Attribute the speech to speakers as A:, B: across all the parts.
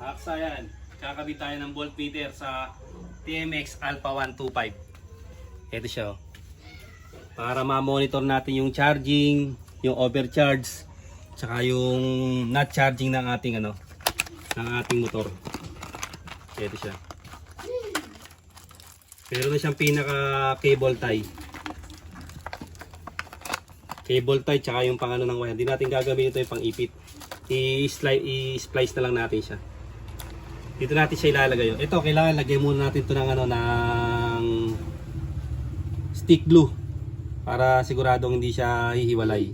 A: Aksa yan. Kakabit tayo ng voltmeter sa TMX Alpha 125. Ito siya. Oh. Para ma-monitor natin yung charging, yung overcharge, tsaka yung not charging ng ating ng ating motor. Ito siya. Meron na siyang pinaka cable tie. Cable tie tsaka yung pang ng wire. Hindi natin gagamitin ito yung pang ipit. I-splice na lang natin siya. Dito natin siya ilalagay. Ito kailangan lagay muna natin ito ng ng stick glue para siguradong hindi siya hihiwalay.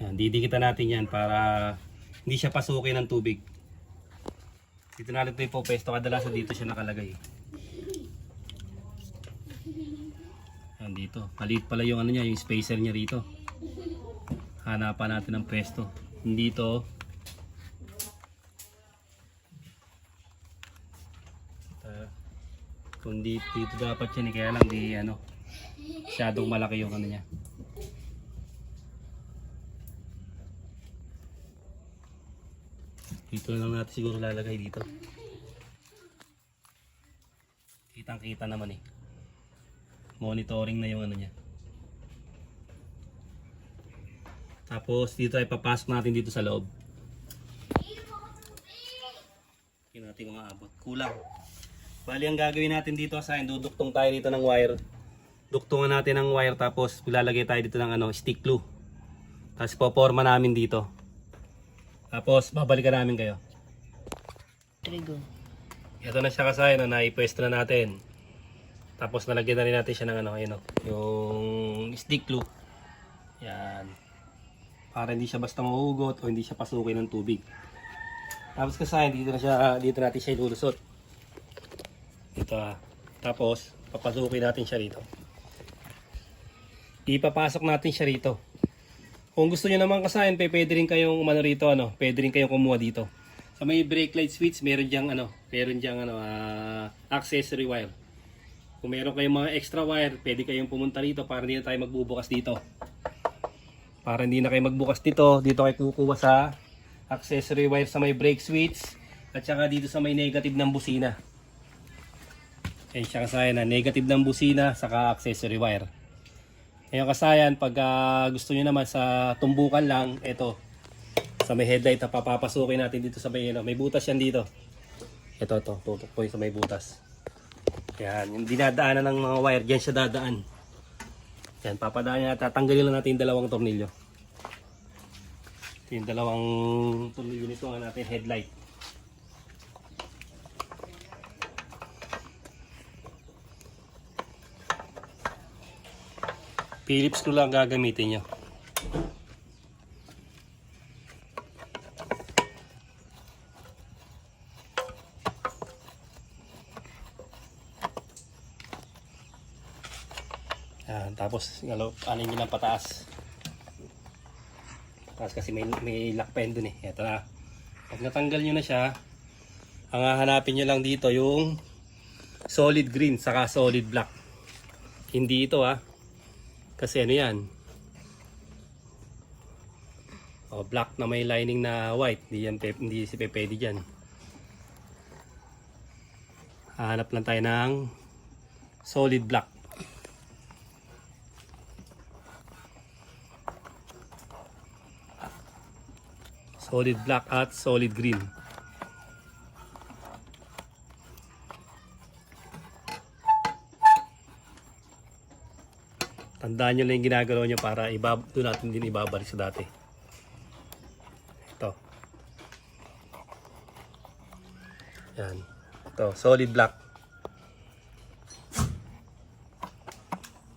A: Yan, didikitan natin yan para hindi siya pasukin ng tubig. Dito natin ito ipopesto, kadalasan dito siya nakalagay. Yan dito. Maliit pala yung niya, yung spacer niya rito. Hanapan natin ng pwesto. Dito. Kung dito dapat yan, kaya lang di masyadong malaki yung niya. Dito lang natin siguro lalagay dito. Kitang kita naman eh. Monitoring na yung niya. Tapos dito ay papasok natin dito sa loob. Tingnan natin kung aabot. Kulang. Bali ang gagawin natin dito sa duduktong tayo dito ng wire. Duktungan natin ng wire tapos ilalagay tayo dito ng stick glue. Tapos poporma namin dito. Tapos babalikan namin kayo.
B: Trigo.
A: Ito na siya kasay na naipwesto na natin. Tapos nalagyan na rin natin siya ng yung stick glue. Yan. Para hindi siya basta mahugot o hindi siya pasukin ng tubig. Tapos kasay dito natin siya ilulusot. Ito Tapos papasukin natin siya rito. Ipapasok natin siya rito. Kung gusto niyo naman kasayan, pwede rin kayong rito, pwede rin kayong kumuha dito. Sa may brake light switch, meron diyang accessory wire. Kung meron kayong mga extra wire, pwede kayong pumunta rito para hindi na tayo magbubukas dito. Para hindi na kayo magbukas dito kayo kukuha sa accessory wire sa may brake switch at saka dito sa may negative ng busina. Ayan siya kasayan na negative ng busina saka accessory wire. Ngayon kasayan, pag gusto nyo naman sa tumbukan lang, ito sa may headlight na papapasukin natin dito sa may may butas yan dito. Ito tutok po yung sa may butas. Yan, yung dinadaanan ng mga wire, diyan siya dadaan. Yan, papadaan niya, tatanggalin lang natin yung dalawang tornilyo. Ito yung dalawang tornilyo nito ang natin headlight. Phillips screw lang gagamitin nyo. Tapos anin nyo lang pataas. Pataas kasi may lock pen dun eh. Ito na. Pag natanggal nyo na siya, ang hahanapin nyo lang dito yung solid green saka solid black. Hindi ito kasi yan. Black na may lining na white. Hindi si pwede dyan. Hanap lang tayo ng solid black. Solid black at solid green. Tandaan nyo lang yung ginagalaw nyo para doon natin din ibabalik sa dati. Ito. Yan. Ito, solid black.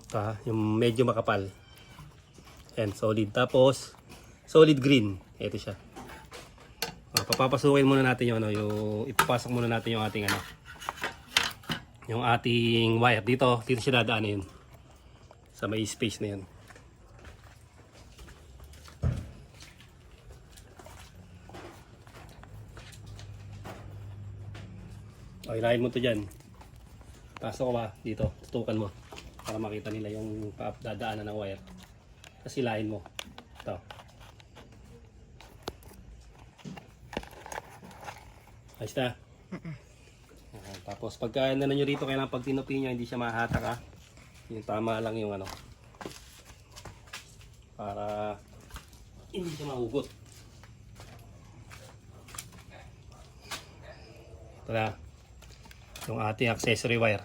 A: Ito yung medyo makapal. Yan, solid. Tapos, solid green. Ito siya. Papapasukin muna natin yung ipapasok muna natin yung ating yung ating wire. Dito siya dadaanin yun. Sa may space na yan. Ilahin mo to dyan. Pasok ba dito, tutukan mo para makita nila yung dadaanan ng wire. Tapos ilahin mo. Ito. Ayos na. Tapos pagka ano nyo rito, kailangan pag tinupi nyo, hindi siya mahatak ha. Yung tama lang yung ano. Para hindi siya mahugot. Ito na. Yung ating accessory wire.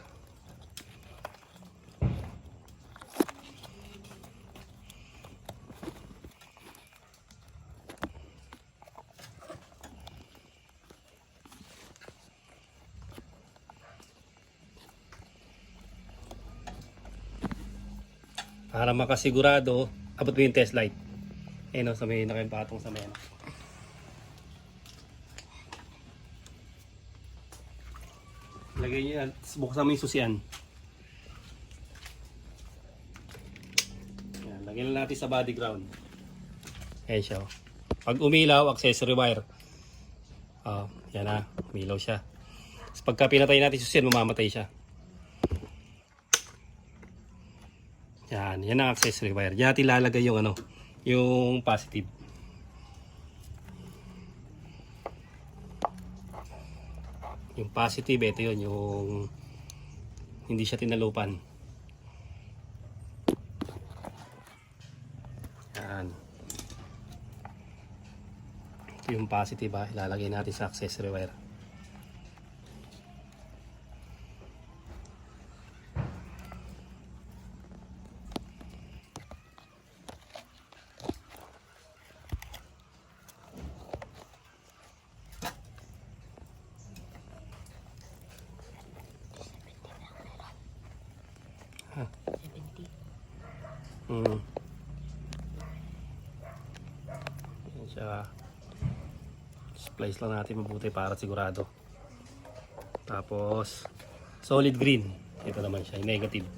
A: Para makasigurado, abot mo yung test light. Ayun o, sa may nakipatong sa may ano. Lagay nyo yan, buksan mo yung susian. Yan, lagyan na natin sa body ground. Ayan siya. Pag umilaw, accessory wire. Yan na, umilaw siya. Tapos pagka pinatay natin susian, mamamatay siya. Yan ang accessory wire. Diyan natin ilalagay yung ano, yung positive. Yung positive, ito yun, yung hindi siya tinalupan. Yan. Ito yung positive ha, ilalagay natin sa accessory wire. Yan siya. Splice lang natin mabuti para sigurado. Tapos solid green. Ito naman siya, negative.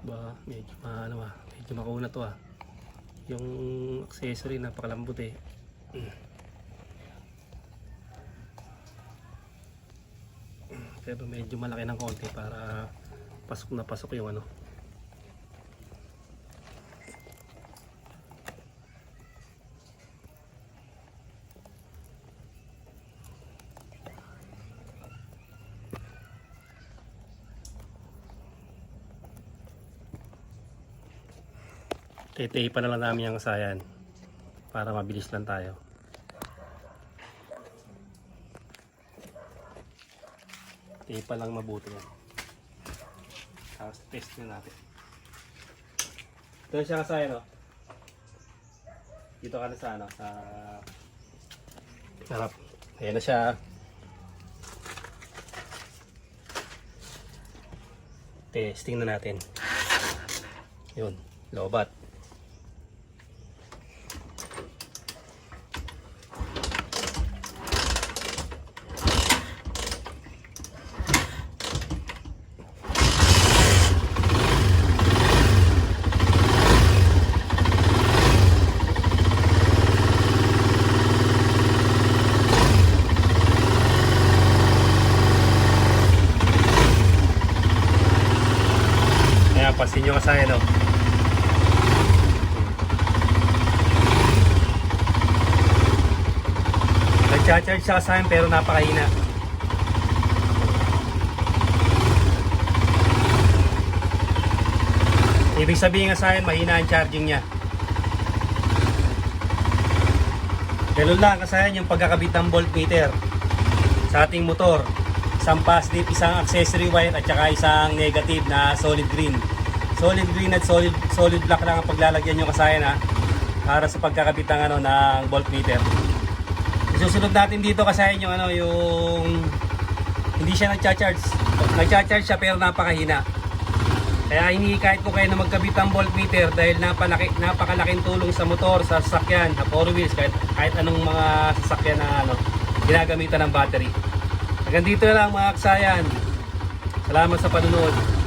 A: Ba, medyo medyo makauna to yung accessory napakalambot eh. Pero medyo malaki ng konti para pasok na pasok yung ano. Tete pa na lang namin yung kasayan para mabilis lang tayo. Tete lang mabuti yan. Tapos test na natin. Ito siya kasayan no? Dito ka na sa ano, sa harap. Ayan na siya. Testing na natin. Yun, lobat. Pasin nyo kasaya no. Nag-charge siya kasaya pero napakahina. Ibig sabihin kasaya mahina ang charging niya. Ganun lang kasaya yung pagkakabit ng voltmeter sa ating motor. Isang positive, isang accessory wire at saka isang negative na solid green. Solid green at solid black lang ang paglalagyan nyo kasayan ha, para sa pagkakabit ng ano ng voltmeter. Isusunod natin dito kasayan yung ano yung hindi siya nagcha-charge. Nagcha-charge siya pero napakahina. Kaya hindi kahit ko kayo na magkabit ng voltmeter dahil napakalaking tulong sa motor, sa sasakyan, sa four wheels, kahit anong mga sasakyan na ano ginagamitan ng battery. Hanggang dito na lang mga kasayan. Salamat sa panonood.